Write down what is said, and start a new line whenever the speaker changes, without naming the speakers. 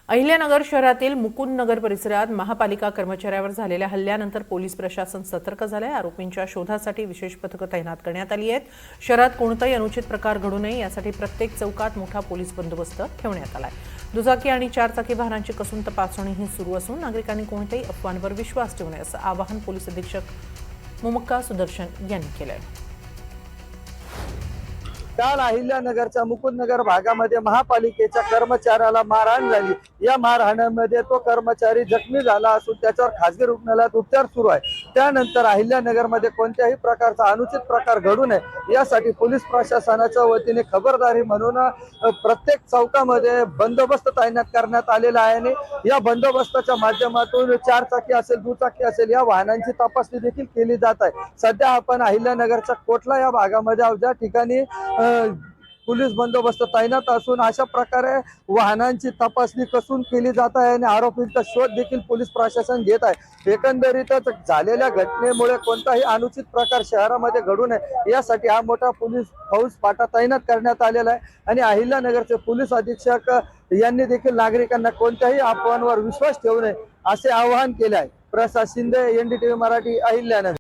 अहिल्यानगर शहरातील मुकुंदनगर परिसरात महापालिका कर्मचाऱ्यावर झालेल्या हल्ल्यानंतर पोलीस प्रशासन सतर्क झाले आहे। आरोपींच्या शोधासाठी विशेष पथकं तैनात करण्यात आली आहेत। शहरात कोणताही अनुचित प्रकार घडू नये यासाठी प्रत्येक चौकात मोठा पोलीस बंदोबस्त ठेवण्यात आला आहे। दुचाकी आणि चारचाकी वाहनांची कसून तपासणीही सुरू असून नागरिकांनी कोणत्याही अफवांवर विश्वास ठेवू नये असं आवाहन पोलीस अधीक्षक मुमक्का सुदर्शन यांनी केलं आहे।
काल अहिल्यानगरच्या मुकुंदनगर भागामध्ये महापालिकेच्या कर्मचाऱ्याला मारहाण झाली। या मारहाणीमध्ये तो कर्मचारी जखमी झाला असून त्याच्यावर खासगी रुग्णालयात उपचार सुरू आहे। त्यानंतर अहिल्यानगरमध्ये कोणत्याही प्रकारचा अनुचित प्रकार घडू नये यासाठी पोलीस प्रशासनाच्या वतीने खबरदारी म्हणून प्रत्येक चौकामध्ये बंदोबस्त तैनात करण्यात आलेला आहे आणि या बंदोबस्ताच्या माध्यमातून चारचाकी असेल दुचाकी असेल या वाहनांची तपासणी देखील केली जात आहे। सध्या आपण अहिल्यानगरच्या कोटला या भागामध्ये आहोत, ज्या ठिकाणी पोलीस बंदोबस्त तैनात असून अशा प्रकारे वाहनांची तपासणी कसून केली जात आहे आणि आरोपींचा शोध देखील पोलीस प्रशासन घेत आहे। एकंदरीतच झालेल्या घटनेमुळे कोणताही अनुचित प्रकार शहरामध्ये घडू नये यासाठी हा मोठा पोलीस फौज फाटा तैनात करण्यात आलेला आहे आणि अहिल्यानगरचे पोलीस अधीक्षक यांनी देखील नागरिकांना कोणत्याही अफवांवर विश्वास ठेवू नये असे आवाहन केले आहे। प्रसाद शिंदे, NDTV मराठी, अहिल्यानगर।